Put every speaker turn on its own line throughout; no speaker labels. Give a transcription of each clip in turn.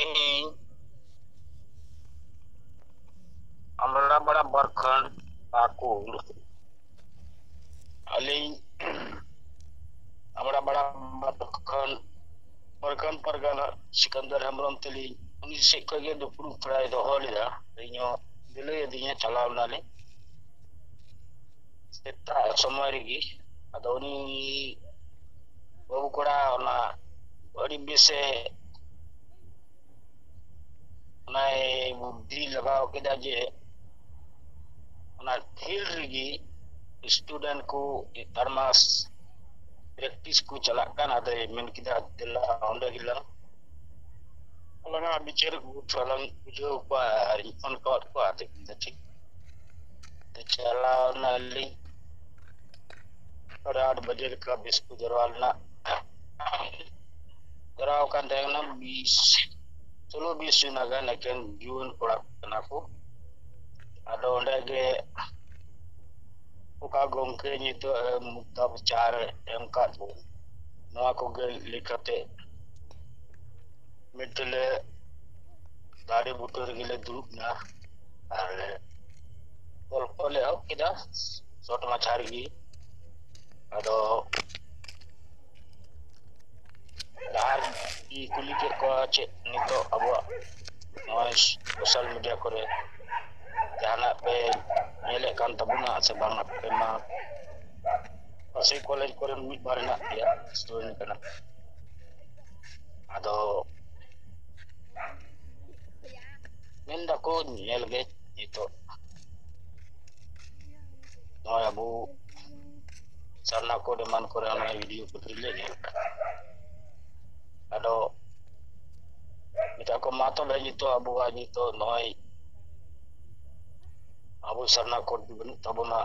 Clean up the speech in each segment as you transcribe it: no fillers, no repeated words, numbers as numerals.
Thì আমরা बड़ा बरखंड पाकुल अली আমরা बड़ा बरखंड बरखंड परगना सिकंदर हेम्ब्रम तली उनी से कगे दो पुरु फ्राई दो होलिदा इño दिले दिnya चलावनाले सेता समय रगी अदोनी बाबू कोड़ा ना बड़ी बेसे ना बुद्धि लगाओ के जे ना फील्ड रगी स्टूडेंट को तरमास प्रैक्टिस को चलाkan ada men kita adalah onda hilang kalau nak bicara falang jo pa on court ko ate ठीक तो चला नाली और 8 बजे का बिस्कुट जरवालना कराव kan dengan 20 चलो 20 naga naken June produk aku ada onda ge uka gongke nito muta bicara emkat bu no aku ge likate metele dari butur gile duduk na are boleh kita sort macam gi ado dar di kulit ko cek nito abo noise social media kore jana pe nyele kan tabuna se bang pe ma pasti college kore mid bar na ya student kana ado menda ko nyel ge itu no abu sarna ko deman kore ana video putri le ado kita ko mato le itu abu aji to noi abu sarna ko tabuna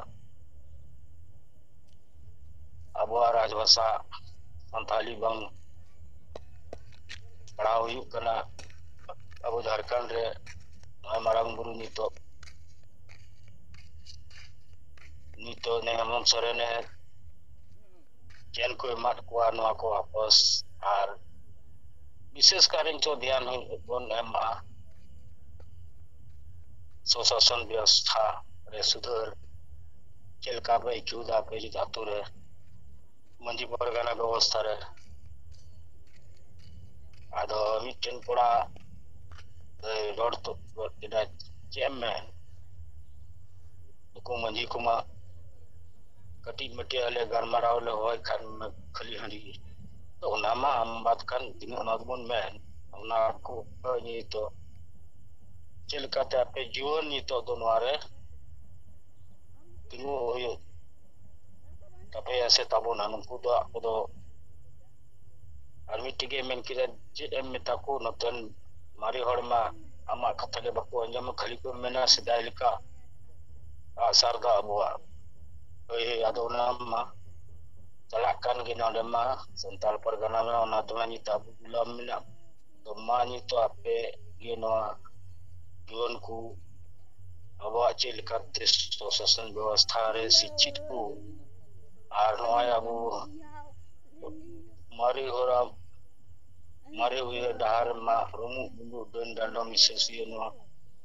abu rajwasa santali bang padaw yu kana abu Jharkhand re marang buru nito ne amon sorene jen ko mat ko anu ako apos ar विशेष कारण जो ध्यान बन एमा सुशासन व्यवस्था रे सुधर चलका पे क्यूदा पे जातो रे मंजी परगना व्यवस्था रे आदो मिटन पड़ा रोड तो इदा चेयरमैन को मंजी कुमा कटी मटे वाले गरमाराव ले होय खान खली हंडी तो nama ambatkan tinu nadmun men na ko ni to celka ta pe jiwon ni to donware tinu yo tapi ase tabon anum kudo kudo armi tige men kira jm metaku noton mari horma ama khatale bako anjam khali ko mena sidailika sarda abwa adona ma Calakan gina dema sental pergana me ona tumani tabu bulam mina domani to ape gino juanku awa chilkat sosasan व्यवस्था रे शिक्षित को आनो आबू मारे हुए डहार मा Rumu बुंदु den dandom isesiano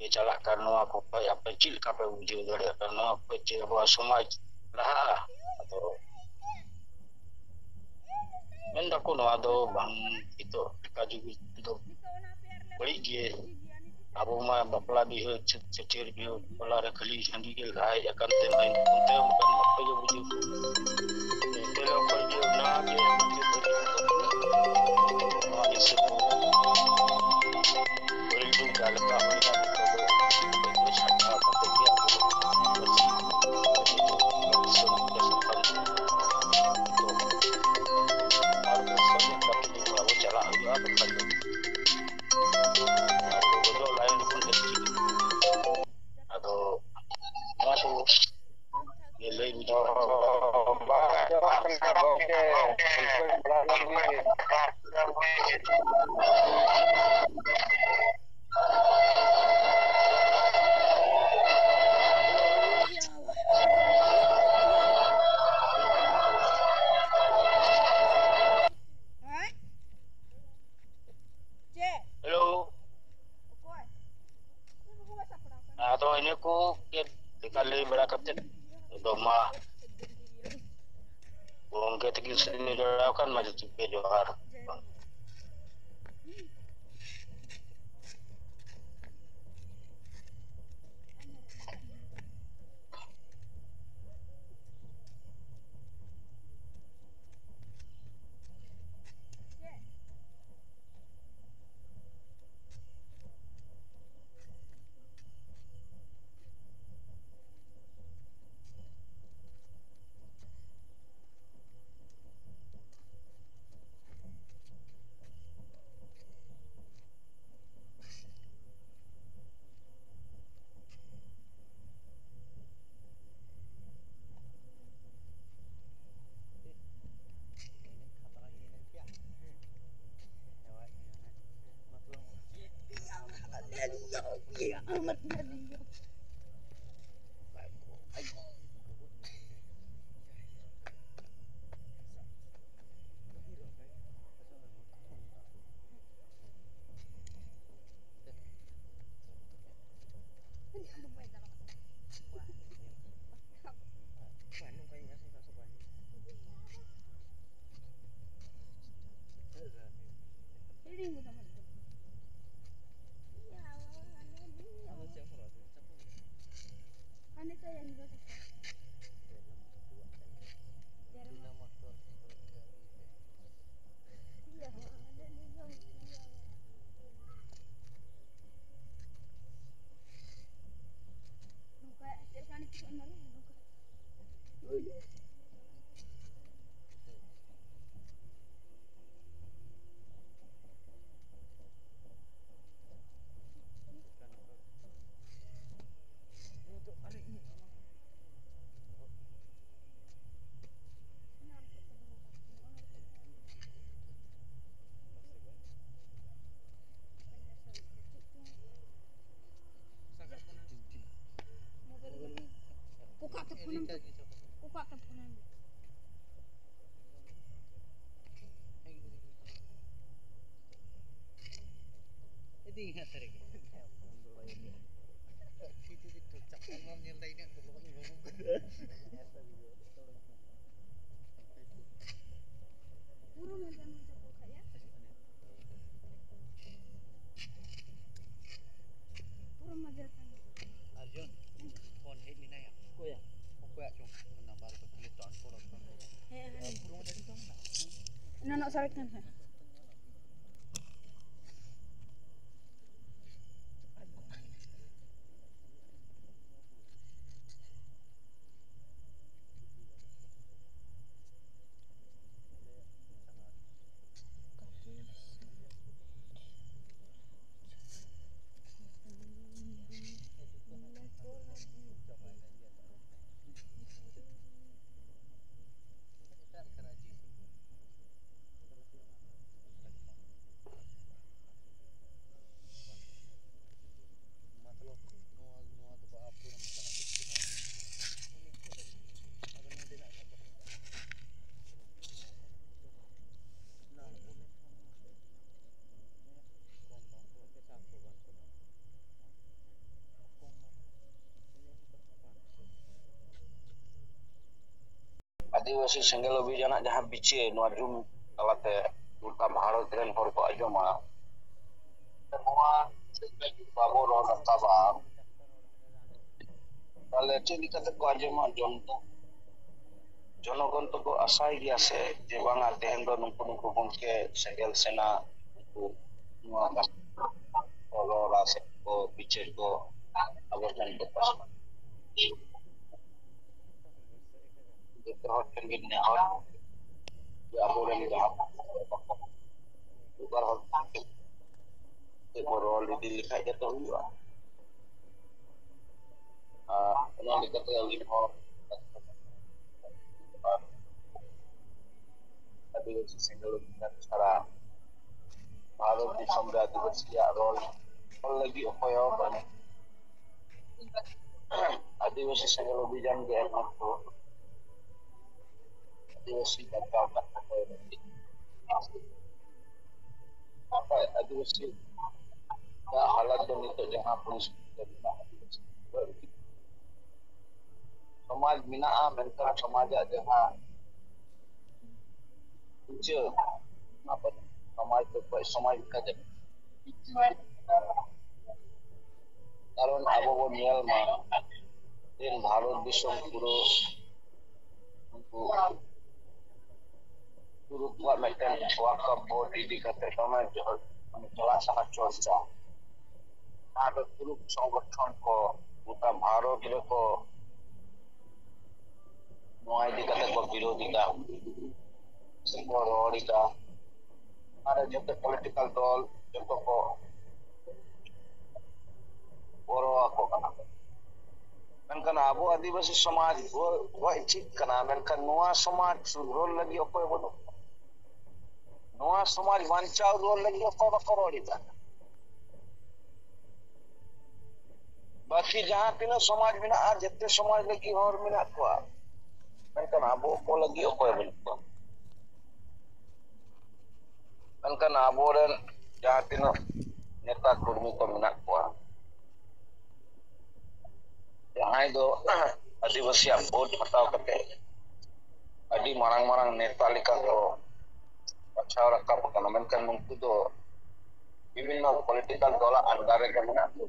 ye calakan no ako pa ape chilka pe uji dare no ape che awa somaj laha atau Menda ko no ado bang itu kaju itu beri je abu ma bapla bi ho cecir bi bapla re khali handi ke gai akan te main unte bukan apa je buju telo ko je na je ma isu ko beri tu gal ka ho na ko chata ko te ya Hello. kali bera katid do ma gongke tegi sini do kan maju tipe johar.
Buka teleponan. Ini ingat tadi. Itu dicocok orang nyelai ini burung yang mencocok ya. Burung majalkan. Arjun, phone hit ni na ya. Ko ya. Ko ya chung. Number ko click on ko. Burung dari mana? Nak sarakkan saya.
आदिवासी सेंगेल अभियान जहां बिचे नोआ zoom तलाते उल्टा Bharat rain हर को आजमा नोआ बाबो रो नताबा ताले चेलिकाते को आजमा जनगण तो को आशाय गया से जे बांगा तेहन दो नुकु नुकु गंके सेंगेल सेना नुकु नोआ रो रासे को बिचे को अवसान को पास terhad tinggi nehor ya boleh lihat bukan hal itu baru dilihat ya tahu ya kalau lihat yang lima tadi si single dengan cara baru di sambil diversi ya rol lagi apa ya banyak आदिवासी संघ अभियान के आदिवासी apa आदिवासी का हालात जो नितो जहाँ police समाज मेना'a मेनkan समाज जहां उच्च apa समाज तो समाज का जब कारण abo bo nyel ma din bharat disom puro puro kuat meten wakaf board idi kate sama pelaksana চর্চা ada puro সংগঠন ko গোটা ভারত রে ko noa idi kate ko birodhita semua rorita ada jote political dol joto ko boro ako kana menkan abo adivasi samaj wa ichik kana menkan noa samaj sudrol lagi okoy bono noa samaj bancao rol lagi okoy ko rorita baki jahan tina samaj mena'a jette samaj lagi hor menak ko menkan abo ko lagi okoy bono menkan abo ren jahan tina neta kurmi ko menak ko jahan do adivasi vote hataw kate adi marang-marang neta lika ko bachao rakap kana menkan nungku do bibinno political dola andare ke menak ko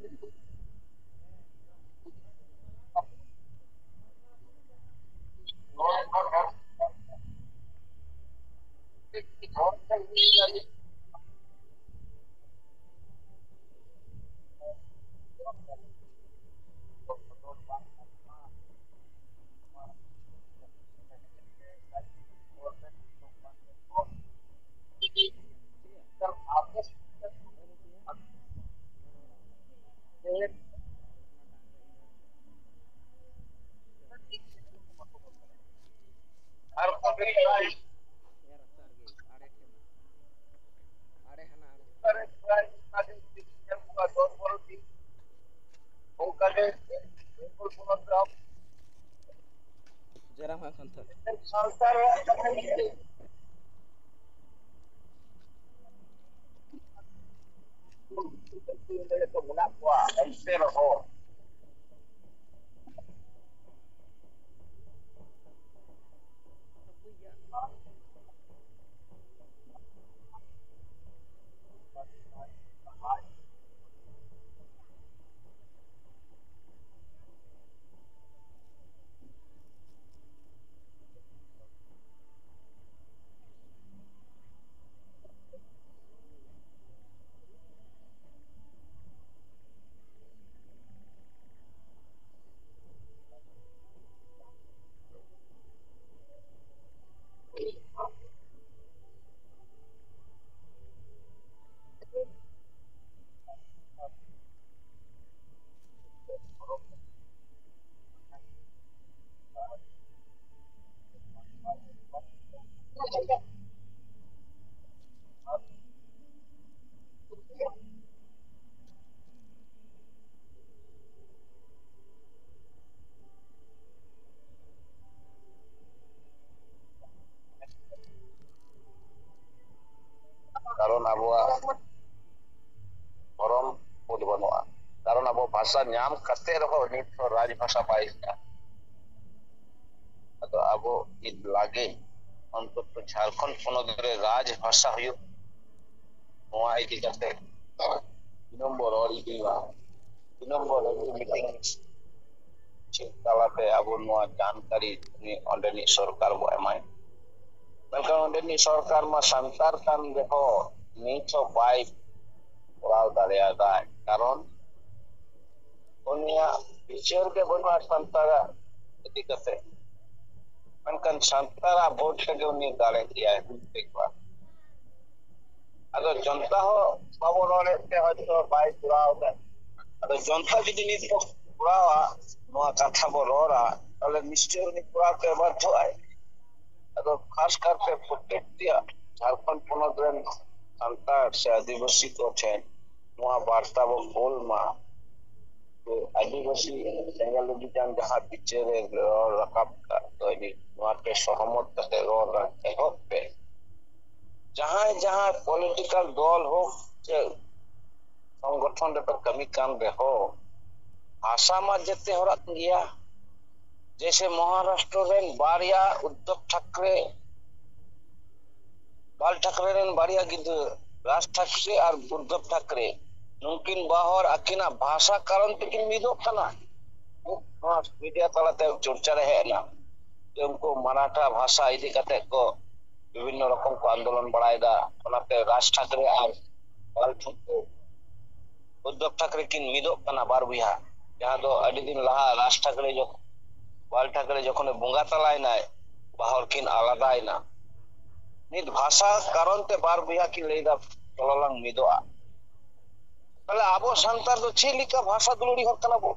Jarang makan tuh. karon abuah forum pun banu'a karon abo bahasa nyam kate reho nit raj bhasha paisna ado abo id lage untuk Jharkhand ponot re raj bhasha huyu noa idi kate nombor or idi wa nombor meeting चिंतालाते abo noa jankari ni ondeni sarkar bo emai Melkan ondeni sarkar ma santar kan deho nicho bai koral dareada karon unia bichar ke bonwa santara etikate melkan santara vote ke uni dare dia ekbar ado jonta ho baborone te hoyto bai kurao da ado jonta jodi nit kurawa noa katha borora tale nischay uni kurate badho ai ado khas karke protektia Jharkhand ponot ren santar se adivasi ko chen noa barta bo bolma to adivasi sengal logitang jaha pichere rakap ka to ini noa ke sahamat kate ror ehot pe jahan political dol ho che संगठन रे कमी काम रहो आशा मा जते होरत गया जैसे Maharashtra rain बारिया उद्धव ठाकरे बाल ठाकरे रेन बारिया गिद्र राज ठाकरे और उद्धव ठाकरे नुकिन बाहर आकिना भाषा कारण तकिन मिदो कना मीडिया तलाते चर्चा रहे ना उनको मराठा भाषा इदी कते को विभिन्न रकम को आंदोलन बढ़ाएगा ओनाते राज ठाकरे और बाल ठाकरे उद्धव ठाकरे किन मिदो कना बार बुया जहां दो अडी दिन लहा राज ठाकरे जो बाल ठाकरे जखने बोंगा तलाय नाय बाहर किन आलादाय ना नित भाषा कारण ते बार बुया की लेदा तोललांग मिदोआ তাহলে আবো সান্তার তো ছেলিকা ভাষা দুলড়ি হক না বো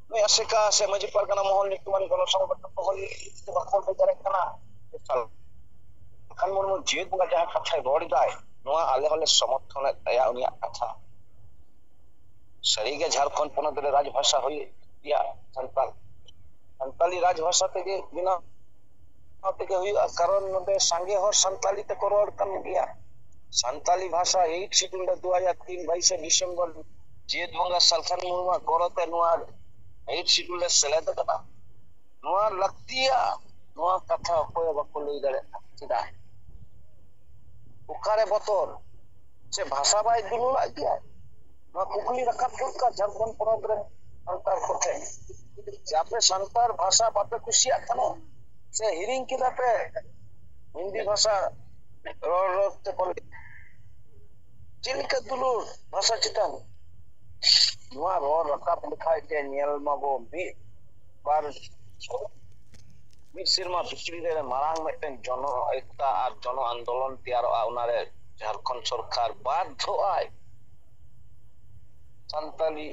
নয় আশিকা সে মাঝি পারগানা মহল নিকুমান গণসংগঠন মহল বাকল বেজারে কানা খান মর্ম জেদ বঙ্গা যাহা কথায় রড় দায় নোয়া আলে হলে সমর্থন আয়া উনিয়া কথা সরিগে ঝাড়খণ্ড পনতরে রাজভাষা হই ইয়া সান্তাল সান্তালি রাজভাষা থেকে বিনা থেকে হইয়া কারণ নদে সাঙ্গে হর সান্তালিতে করোড় কান গিয়া सान्ताली भाषा 8 शिड्यूल 2003 22 डिसेंबर जेद बंगा सलखान मुर्मा करते नुआ 8 शिड्यूल सेलेद कथा नुआ लक्तिया नुआ कथा अकोय बको लई दारे चिदा उकारे बतोर से भाषा बाय दुलुला गया नुआ कुकली रखा पुरका झारखंड पनत रे संतार कोथे जापे संतार भाषा बापे खुशिया कनो से हिरिंग किदापे हिंदी भाषा रोते पले चिलका दुलुर भाषा चितान नुआ रोर रकाप लिखाय ते नेल माबो बि बार मि सिरमा बिक्री रे मारांग मेटेन जन एकता और जन आंदोलन तैयार उनारे झारखंड सरकार बाध्य आय संताली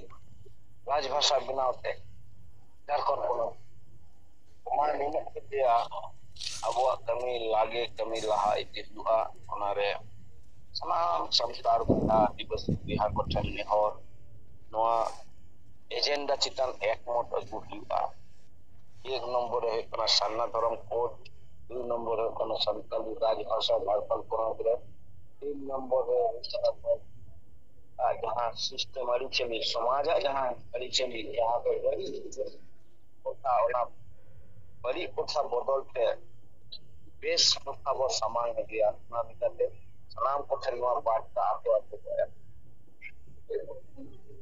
राजभाषा बनावते झारखंड को मान निने दिया अबो कमी लागे कमी लहा इति दुआ उनारे सनाम संस्कार बंदा दिवस बिहार गठन नेहर नोआ एजेंडा चितान एकमत अगु हुआ एक नंबर है कना सन्ना धर्म कोड 2 नंबर है कना संताली राजभाषा झारखंड कोन रे 3 नंबर है जहां सिस्टम अड़ी चली समाज जहां अड़ी चली जहां पे बड़ी बड़ी कोठा बदलते बेस कोठा वो समान हो गया ना बिताते सलाम को खरीदवा बांटता आते आते गया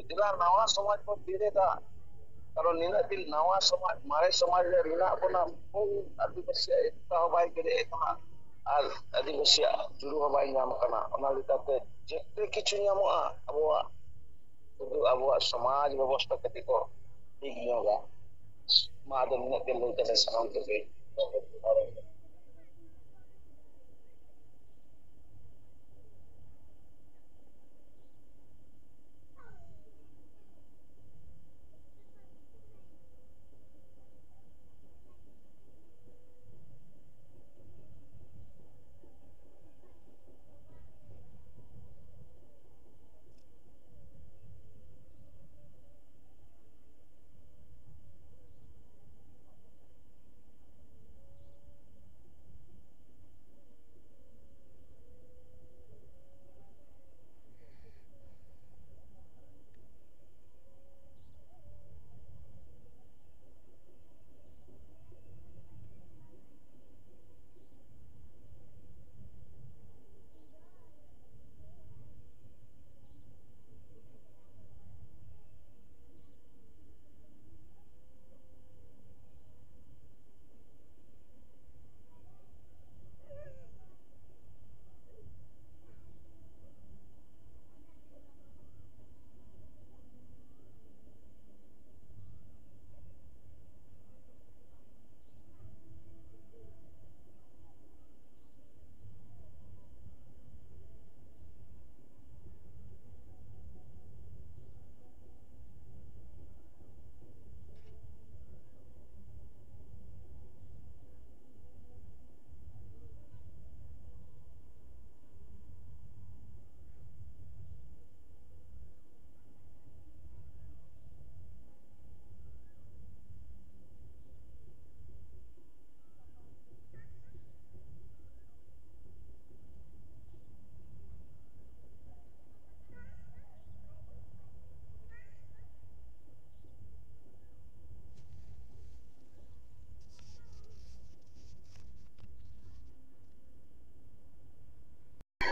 दिला नवा समाज को दिरेगा करो निना दिल नवा समाज मारे समाज रे रिना अपना आदिवासी एकता हो भाई करे इतना আর আদিবাসী জুড়ু হবাই নাম কানা ওনা লিতাতে যেতে কিছু নিয়মা আবহাওয়া শুধু আবহাওয়া সমাজ ব্যবস্থা কেতিকো ঠিক নিয়োগা মাদম নিতে লইতে সালাম করে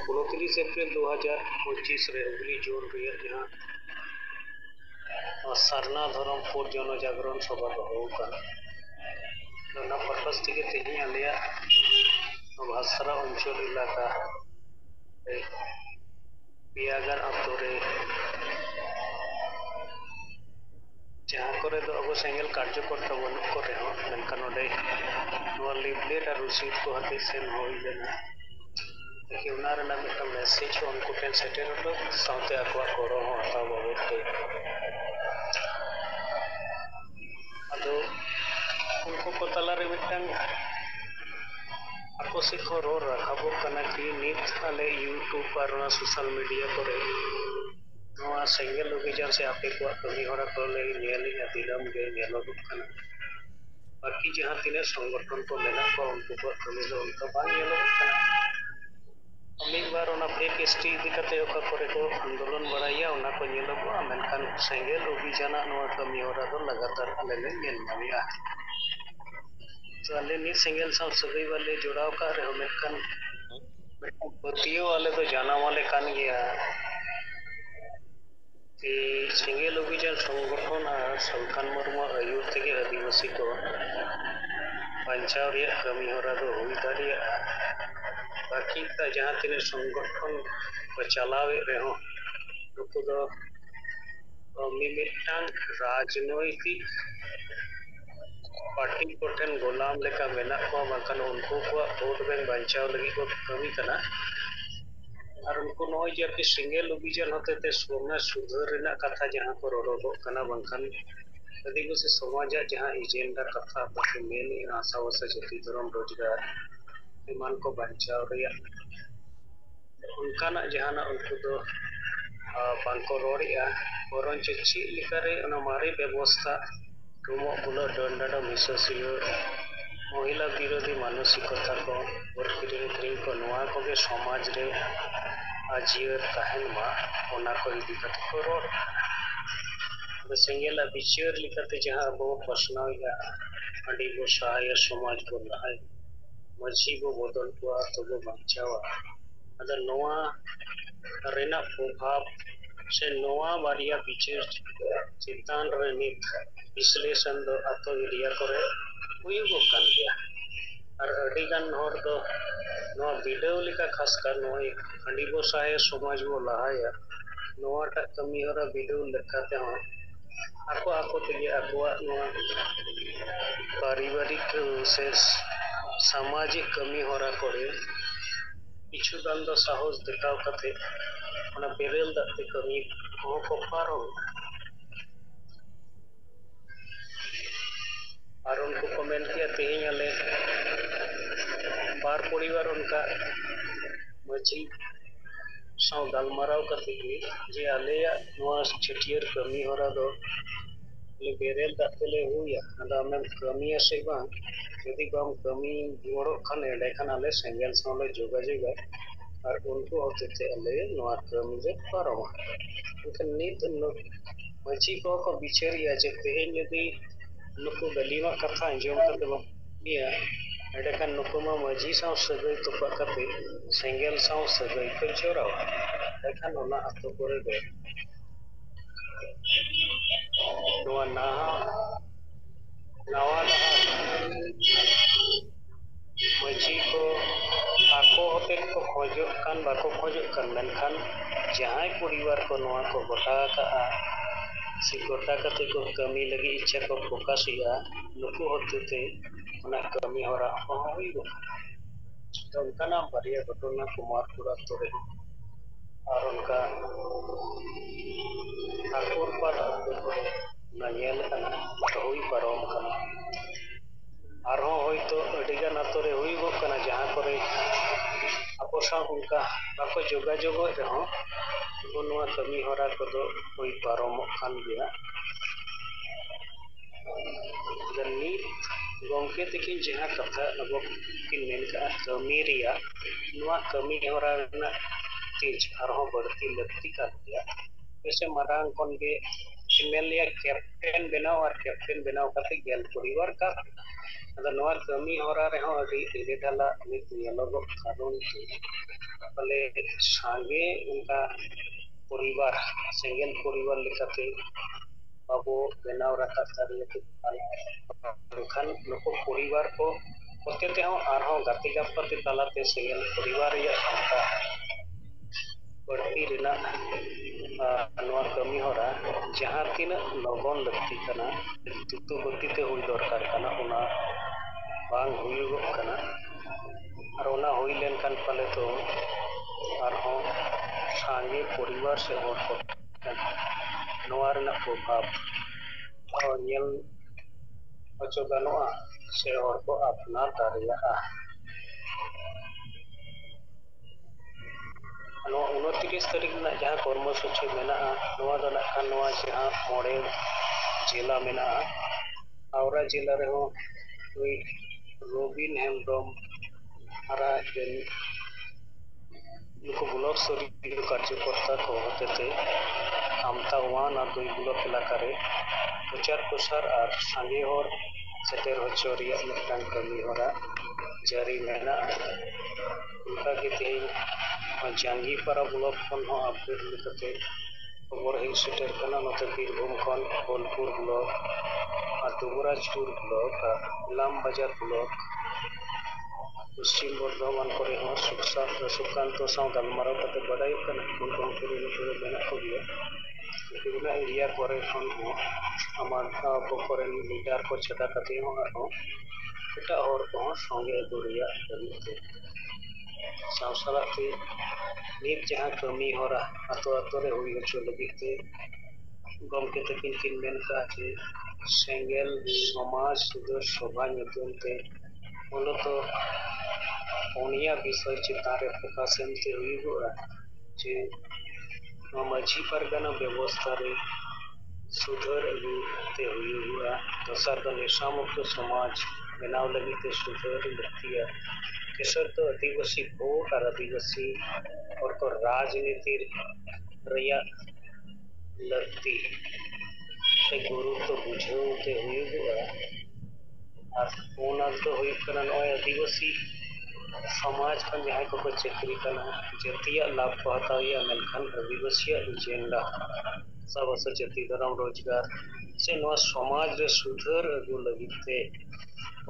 29 एप्रिल 2025 रे हुगली जोन रे जहां सारना धर्म पुर जनजागरण सभा दो पर्पस थे तेज आलिया भाषरा अंचल इलाका पियागान आतो रे जहाँ करे तो अब सेंगल कार्यकर्ता बनू को रहो मेनका नोडे लिफलेट और रसीद को हते सेन होई लेना कि उनार ना मिटा मैसेज उनको टेन सेटेर लो साउते आकवा कोरो हो आता बाबत ते अदो उनको को तला रे मिटंग ako si ko rakabo kana ki nit ale YouTube par na social media kore noa single location se ape ko kami hora ko le nyeli dilam ge nyelo kana बाकी जहाँ तीन संगठन को मेना को उनको को कमी लो उनका बांग येलो kana एक बार उना फेक एसटी दिखते ओका करे को आंदोलन बढ़ाया उना को nyelo को मेनखान सेंगेल अभियान नोआ कमी हरा दो लगातार ale ले nyel मारिया तो अले नी सिंगल साउंड सगई वाले जुड़ाव का रहे मेनखान बतियो वाले तो जाना वाले कान गया कि सिंगल अभियान संगठन और संखान मर्म आयुर तेगे आदिवासी को पंचाव कमी हरा दो हुई दाड़िया बाकी का जहाँ तीन संगठन को चलावे रहो नुकु दो मिमिटांग राजनैतिक पार्टी को ठेन गोलाम लेका मेना को बंकन उनको को वोट बैंक बचाव लगी को कमी कना और उनको नोय जे कि सिंगल अभियान होते ते सोना सुधर रेना कथा जहां को रोरो कना बंकन आदिवासी समाज जहां एजेंडा कथा बाकी मेन आशा वसा जति धर्म रोजगार ईमान को बचाव रिया उनका ना जहां ना उनको तो बांको रोड़िया वरन चिची लिकारे ना मारे व्यवस्था तुमो बुला दंडा मिससियो महिला विरोधी मानसिकता को वर्किरिंग को नोआ को के समाज रे आजियर तहन मा ओना को इदी कत को रोड सेंगेला बिचार लिखते जहां वो प्रश्न या अडी को सहाय समाज को लहाय मझी को बदल को तो वो बचावा अदर नोआ रेना प्रभाव से नोआ बारिया बिचार चितान रेनित विश्लेषण दो अतो एरिया करे हुई गो कान गया और अडिगान हर दो नो वीडियो लिका खास कर नो हंडी को सहाय समाज को लहाया नोटा कमी हरा वीडियो लेखाते हो आको आको तेगे आको नो पारिवारिक से सामाजिक कमी हरा करे किछु गान दो साहस देखाव कते ओना बेरेल दते कमी को पारो और उनको कमेंट किया तेज आले बार परिवार उनका मझी साव गालमाराव करते जे आले छटियर कमी हरा दो ले बेरेल दाते ले हुया अदा हम कमी से बांग यदि हम कमी जोड़ो खान एडे खान आले सेंगल सावले जोगाजोग और उनको होते थे आले नोआ कमी जे पारो उनका नीत मझी को बिचारिया जे तेज यदि नुकु गलीमा कथा अंजम करते बनिया एडे नुकु मा मझी साव सगई तुपा करते सेंगल साव सगई को जोराव एखान ओना अतो करे दो नोआ नवा मझी को आको होते को खोजो कान बाको खोजो कान मेनखान जहां परिवार को नोआ को गोटा का सिकोटा कते को कमी लगी इच्छा को फोकस या नुकु होते थे उना कमी हरा होई गो तो उनका नाम बढ़िया घटना कुमारपुरा तोरे और उनका ठाकुर पर नयल कना होई परम कना आरो होई तो अडिगान आतोरे होई गो कना जहां करे अपोसा उनका बाको जोगाजोग रहो नोआ कमी हरा को दो होई परम खान गया गन्नी गोंके तकिन जहां कथा अब किन मेनका कमी रिया नोआ कमी हरा ना तेज आरो बढ़ती लगती का दिया वैसे मरांग कोन के फीमेल या कैप्टन बनाओ और कैप्टन बनाओ करते गेल परिवार का ᱟᱫᱚ ᱱᱚᱣᱟ ᱠᱟᱹᱢᱤ ᱦᱚᱨᱟ ᱨᱮᱦᱚᱸ ᱟᱹᱰᱤ ᱮᱲᱮᱰᱟᱞᱟ ᱱᱤᱛ ᱧᱮᱞᱚᱜᱚᱜ ᱠᱟᱨᱚᱱ ᱛᱮ ᱵᱚᱞᱮ ᱥᱟᱸᱜᱮ ᱚᱱᱠᱟ ᱯᱚᱨᱤᱵᱟᱨ ᱥᱮᱸᱜᱮᱞ ᱯᱚᱨᱤᱵᱟᱨ ᱞᱮᱠᱟᱛᱮ ᱵᱟᱵᱚ ᱵᱮᱱᱟᱣ ᱨᱟᱠᱟᱵ ᱫᱟᱲᱮᱭᱟᱠᱚ ᱠᱟᱱᱟ ᱮᱱᱠᱷᱟᱱ ᱱᱩᱠᱩ ᱯᱚᱨᱤᱵᱟᱨ ᱠᱚ ᱦᱚᱛᱮ ᱛᱮᱦᱚᱸ ᱟᱨᱦᱚᱸ ᱜᱟᱛᱮ ᱜᱟᱯᱟᱛᱮ ᱛᱟᱞᱟᱛᱮ ᱥᱮᱸᱜᱮᱞ ᱯᱚᱨᱤᱵᱟᱨ ᱨᱮᱭᱟᱜ ᱚᱱᱠᱟ ᱵᱟᱹᱲᱛᱤ ᱨᱮᱱᱟᱜ ᱱᱚᱣᱟ ᱠᱟᱹᱢᱤ ᱦᱚᱨᱟ ᱡᱟᱦᱟᱸ ᱛᱤᱱᱟᱹᱜ ᱞᱚᱜᱚᱱ ᱞᱟᱹᱠᱛᱤ ᱠᱟᱱᱟ ᱫᱨᱩᱛᱚ ᱜᱚᱛᱤᱛᱮ ᱦᱩᱭ ᱫᱚᱨᱠᱟর ᱠᱟᱱᱟ ᱚᱱᱟ ᱵᱟᱝ ᱦᱩᱭᱩᱜᱚᱜ ᱠᱟᱱᱟ ᱟᱨ ᱚᱱᱟ ᱦᱩᱭ ᱞᱮᱱᱠᱷᱟन ᱯᱟᱞᱮ ᱫᱚ ᱟᱨᱦᱚᱸ ᱥᱟᱸᱜᱮ ᱯᱚᱨᱤᱵᱟर ᱥᱮ ᱦᱚᱲ ᱠᱚ ᱱᱚᱣᱟ ᱨᱮᱱᱟᱜ ᱯᱨᱚᱵᱷᱟᱵᱽ ᱧᱮᱞ ᱦᱚᱪᱚ ᱜᱟᱱᱚᱜᱼᱟ ᱥᱮ ᱦᱚᱲ ᱠᱚ ᱟᱯᱱᱟᱨ ᱫᱟᱲᱮᱭᱟᱜᱼᱟ ᱱᱚᱣᱟ 29 ᱛᱟᱹᱨᱤᱠᱷ ᱨᱮᱱᱟᱜ ᱡᱟᱦᱟᱸ ᱠᱚᱨᱢᱚᱥᱩᱪᱤ ᱢᱮᱱᱟᱜᱼᱟ ᱱᱚᱣᱟ ᱫᱚ ᱱᱟᱜ ᱠᱷᱟᱱ ᱱᱚᱣᱟ ᱡᱟᱦᱟᱸ 9 ᱡᱮᱞᱟ ᱢᱮᱱᱟᱜᱼᱟ ᱦᱟᱣᱲᱟ ᱡᱮᱞᱟ ᱨᱮᱦᱚᱸ ᱱᱩᱭ ᱨᱚᱵᱤᱱ ᱦᱮᱢᱵᱨᱚᱢ ᱟᱨᱟᱜ ᱱᱩᱠᱩ ᱵᱞᱚᱠ ᱥᱛᱚᱨᱤᱭᱚ ᱠᱟর্যকর্তা ᱠᱚ ᱦᱚᱛᱮᱛᱮ আমতা ওয়ান আর 2 ব্লক এলাকারে প্রচার প্রসার আর সাঁগে হর সেটের হচ্ছে রিয়া মিদᱴᱟᱝ ᱠᱟᱹᱢᱤ ᱦᱚᱨᱟ ᱡᱟᱹᱨᱤ ᱢᱮᱱᱟᱜᱼᱟ ᱚᱱᱠᱟᱜᱮ ᱛᱮᱦᱮᱧ ᱡᱟᱸᱜᱤ ᱯᱟᱨᱟ ᱵᱞᱚᱠ ᱠᱷᱚᱱ ᱦᱚᱸ ᱟᱯᱰᱮᱴ ᱞᱮᱠᱟᱛᱮ খবর ᱦᱮᱡ ᱥᱮᱴᱮᱨ ᱠᱟᱱᱟ ᱱᱚᱛᱮ ᱵᱤᱨᱵᱷᱩᱢ ᱠᱷᱚᱱ ᱵᱳᱞᱯᱩᱨ ᱵᱞᱚᱠ আর দুবরাজপুর ব্লক আর ইলাম বাজার ব্লক পশ্চিম বর্ধমান করে হᱚᱸ সুকান্ত সাᱶ ᱜᱟᱞᱢᱟᱨᱟᱣ ᱠᱟᱛᱮ ᱵᱟᱰᱟᱭᱚᱜ ᱠᱟᱱᱟ ᱩᱱᱠᱩ ᱦᱚᱸ ᱠᱩᱨᱩᱢᱩᱴᱩ ᱨᱮ ᱢᱮᱱᱟᱜ ᱠᱚᱜᱮᱭᱟ ᱚᱱᱟ ᱮᱨᱤᱭᱟ ᱠᱚᱨᱮ ᱠᱷᱚᱱ ᱦᱚᱸ ᱟᱢᱟᱜ ᱠᱚᱨᱮᱱ ᱞᱤᱰᱟᱨ ᱠᱚ ᱪᱷᱟᱰᱟ ᱠᱟᱛᱮ ᱦᱚᱸ ᱟᱨᱦᱚᱸ ᱮᱴᱟᱜ ᱦᱚᱲ ᱠᱚᱦᱚᱸ ᱥᱚᱸᱜᱮ ᱟᱹᱜᱩ ᱨᱮᱭᱟᱜ ᱞᱟᱹᱜᱤᱫ ᱛᱮ ᱥᱟᱶ ᱥᱟᱞᱟᱜ ᱛᱮ ᱱᱤᱛ ᱡᱟᱦᱟᱸ ᱠᱟᱹᱢᱤ ᱦᱚᱨᱟ ᱟᱛᱳ ᱟᱛᱳ ᱨᱮ ᱦᱩᱭ ᱦᱚᱪᱚ ᱞᱟᱹᱜᱤᱫ ᱛᱮ ᱜᱚᱢᱠᱮ ᱛᱟᱹᱠᱤᱱ ᱠᱤᱱ ᱢᱮᱱ ᱠᱟᱜᱼᱟ ᱡᱮ ᱥᱮᱸᱜᱮᱞ ᱥᱚᱢᱟᱡᱽ ᱥᱩᱫᱷᱟᱹᱨ ᱥᱚᱵᱷᱟ ᱧᱩᱛᱩᱢ ᱛᱮ ᱢᱩᱞᱚᱛᱚ ᱯᱩᱱᱭᱟ ᱵᱤᱥᱚᱭ ᱪᱮᱛᱟᱱ ᱨᱮ ᱯᱷᱳᱠᱟᱥ ᱮᱢᱛᱮ ᱦᱩᱭᱩᱜᱚᱜᱼᱟ ᱡᱮ ᱱᱚᱣᱟ ᱢᱟᱹᱡᱷᱤ ᱯᱟᱨᱜᱟᱱᱟ ᱵᱮᱵᱚᱥᱛᱷᱟ ᱨᱮ सुधार अगुते हुआ दसार तो निशा मुक्त समाज बनाव लगी ते सुधार लगतिया तेसर तो आदिवासी वोट और आदिवासी और को राजनीति रिया लगती से गुरुत्व बुझावते हुआ और ओना तो हुई कना नय आदिवासी समाज खन जहाँ को चक्री कना जतिया लाभ को हताया मेनखान आदिवासी एजेंडा सब सचेती धर्म रोजगार से नवा समाज रे सुधार अगु लगी ते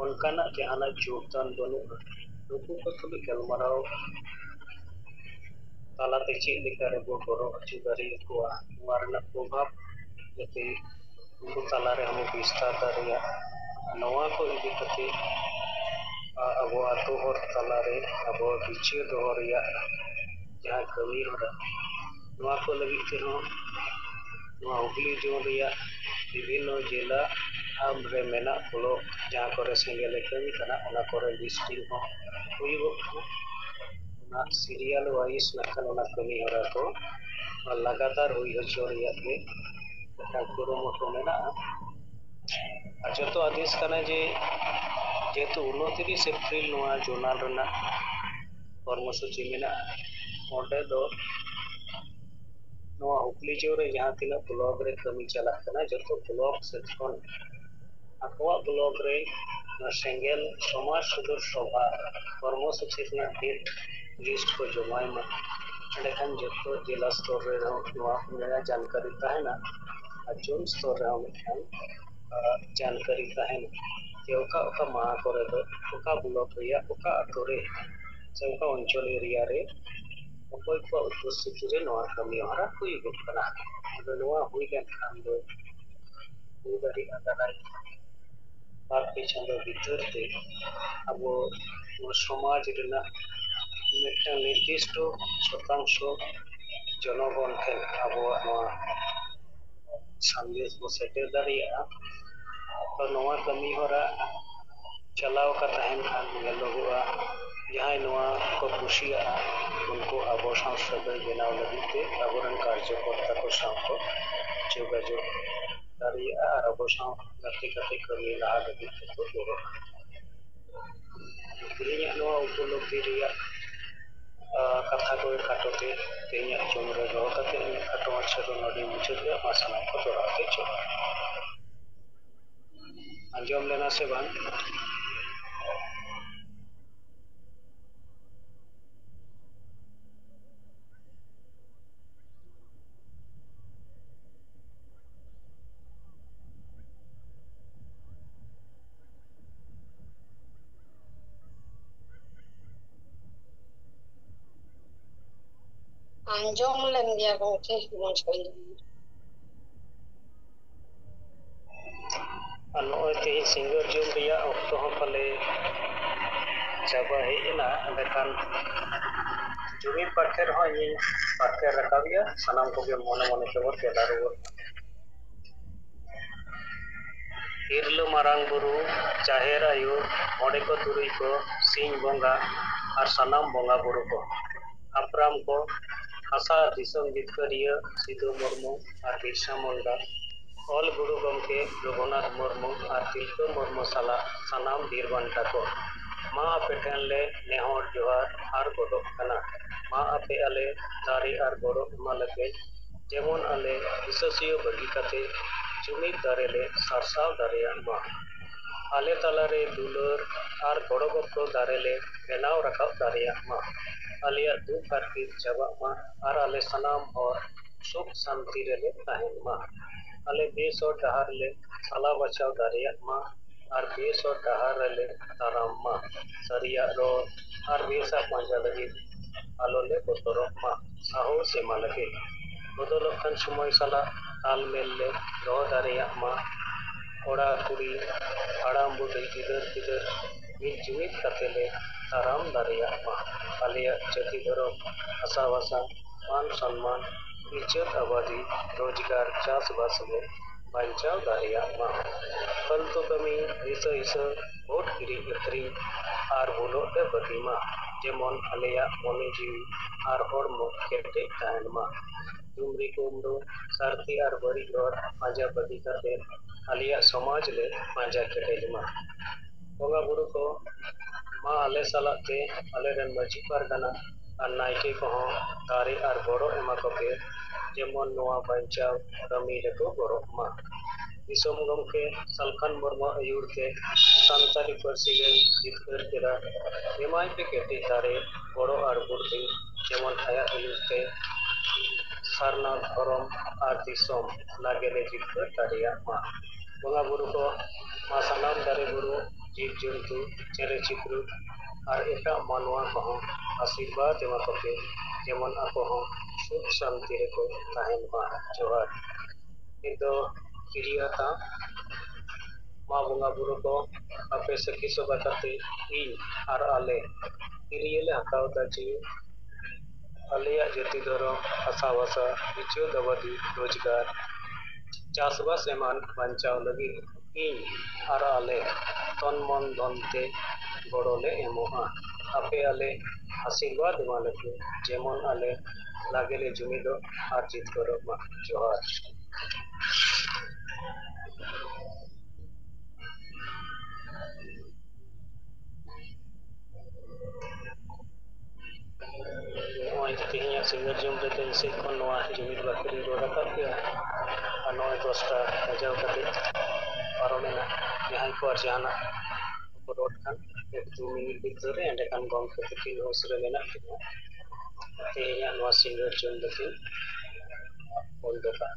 उनकाना जहाना योगदान बनुआ नुकु को तुली गलमाराव तालाते चेक लेका रे गो गरो अचु दारी कोआ नवा रना प्रभाव जते उनको ताला रे हम विस्तार दारिया नवा को इदि कते अबो आतो हर ताला रे अबो बिचे दोहरिया जहां कमी होरा नवा को लगी ते हो हुगली जोन विभिन्न जिला रे मेना ब्लॉक जहाँ करे सेंगेल कमी कना ओना करे लिस्टिंग हो हुई सीरियल वाइज नखन ओना कमी हरा को लगातार हुई हचो रिया के कुरुमुटु मेना जतो आदेश कना जे जेतु 29 एप्रिल नवा जोनाल रना कर्मसूची मेना ओंडे दो नवा हुगली जोरे जहाँ तीना ब्लॉक रे कमी चला कना जतो ब्लॉक सेक्शन आकवा ब्लॉक रे सेंगेल समाज सुधार सभा कर्मसूची ना डेट लिस्ट को जमाय में लेकिन जतो जिला स्तर रे नवा नया जानकारी तहना जोन स्तर रे हम जानकारी तहना जे ओका ओका मा करे दो ओका ब्लॉक रे ओका अतो रे से ओका अंचल एरिया रे ᱚᱠᱚᱭ ᱠᱚ ᱩᱯᱚᱥᱛᱷᱤᱛᱤ ᱨᱮ ᱱᱚᱣᱟ ᱠᱟᱹᱢᱤ ᱦᱚᱨᱟ ᱦᱩᱭᱩᱜᱚᱜ ᱠᱟᱱᱟ ᱟᱫᱚ ᱱᱚᱣᱟ ᱦᱩᱭ ᱞᱮᱱᱠᱷᱟᱱ ᱫᱚ ᱦᱩᱭ ᱫᱟᱲᱮᱭᱟᱜᱼᱟ ᱫᱟᱨᱟᱭ ᱵᱟᱨ ᱯᱮ ᱪᱟᱸᱫᱳ ᱵᱷᱤᱛᱟᱹᱨ ᱛᱮ ᱟᱵᱚ ᱥᱚᱢᱟᱡᱽ ᱨᱮᱱᱟᱜ ᱢᱤᱫᱴᱟᱝ ᱱᱤᱨᱫᱤᱥᱴᱚ ᱥᱚᱛᱟᱝᱥᱚ ᱡᱚᱱᱚᱜᱚᱱ ᱴᱷᱮᱱ ᱟᱵᱚᱣᱟᱜ ᱱᱚᱣᱟ ᱥᱟᱸᱫᱮᱥ ᱵᱚ ᱥᱮᱴᱮᱨ ᱫᱟᱲᱮᱭᱟᱜᱼᱟ ᱛᱚ ᱱᱚᱣᱟ ᱠᱟᱹᱢᱤ ᱦᱚᱨᱟ ᱪᱟᱞᱟᱣ ᱠᱟ ᱛᱟᱦᱮᱱ ᱠᱷᱟᱱ ᱧᱮᱞᱚᱜᱚᱜᱼᱟ जहाँ नवा को कुशिया उनको अब संसदीय बनाव लगी ते अबरन कार्यकर्ता को साथ को जोगाजोग दारिया और अब गति गति कमी लहा लगी तो दोरो तेहኛ नवा उपलब्धि रिया कथा को काटोते तेहኛ चुमरे दो कते काटो अच्छा तो नदी मुझे मासना को दोराते चो अंजम लेना से बान
Anjong len dia gongke moj ko
नॉय ते सिंगर जूम रिया ऑक्टो हो पले चाबा है इना अंदर जुमी पाखेर हो ये पाखेर रकाबिया सनाम को भी मोने मोने के वर केला रो हिरलो मारांग बुरु चाहेर आयु मोडे को तुरुई को सिंह बोंगा और सनाम बोंगा बुरु को अपराम को हसा दिसम जितकरिया सिद्धू मुर्मू और बिरसा मुंडा ऑल गुरु गमके रघुनाथ मुर्मू और तिलका मुर्मू साला सनाम बीरबंटा को माँ आपे ठेन ले नेहर जोहार और गोदो कना माँ आपे अले दारी और गोरो मालके जेमन अले विशेषियो बगी कते जुमिद दारे ले सरसाव दारे माँ आले तलारे दुलर और गोड़ो गप्पो दारे ले बेनाव रखाव दारे माँ आलिया दुख हारकित जबा माँ और आले सनाम और सुख शांति रे ताहेन माँ आले बेस और डहार ले साला बचाव दारिया माँ और बेस और डहार ले ताराम माँ सरिया रो और बेसा पांजा लगी आलो ले बोतरो माँ साहो से माँ लगे बोतलो खन समय साला ताल मेल ले रो दारिया माँ ओड़ा कुड़ी आड़ाम बुद्धि इधर इधर मिल जुमित करते ले ताराम दारिया माँ आलिया जति धरो आशा वासा मान सम्मान इज्जत आबादी रोजगार चास बास में बांचाव दारिया माँ फालतू कमी हिस्सा हिस्सा वोट गिरी अखरी आर बोलो ए बदी माँ जेमन आलिया मोने जीवी आर हड़मो केटे ताहन माँ डुमरी कुमडो सारथी आर बड़ी और पांजा बदी करते आलिया समाज ले पांजा केटे माँ बोंगा बुरु को माँ आले सालाते आले रन मजी पारगाना और नायके को दारे और गोड़ो एमा को के जेमन नोआ बंचाव कमी रेको गोरो मा दिसोम गमके सलखान मुर्मू आयुर के सानतारी पार्सी ले जितकर केरा एमाय पे केटी दारे गोड़ो और बुद्धि जेमन आया आयुर के सारना धरम और दिसोम लागे ले जितकर दारिया मा बोंगा बुरु को मा सनाम दारे बुरु जीव जंतु चेरे चिप्रू और एटा मानवा को आशीर्वाद एमा को के जेमन ako hong सुख शांति रेको ताहेन मा जोहार इदो किरियाता मा बोंगा बुरु को आपे सखी सोबा करते इन और आले किरियले हकाव दाची आलिया जति धरो आशा वासा इज्जत आबादी रोजगार चासबास एमान बांचाव लगी इन और आले तन मन धनते गोड़ोले एमोहा आपे आले आशीर्वाद एमा लगे जेमन आले लागेले जुमिदो और जीत करो मा जोहार नॉय तिहिया सिंगर जुम रे तेन से कोन नोआ जुमिद बाकरी रोड़ा का पिया और नॉय दोस्ता बजाव कते पारोमेना यहाँ को जाना रोड खान एक 2 मिनट भीतर एंड खान गम के तीन होसरे लेना तिहिया नोआ सिंगर जुम लेकिन बोल दो का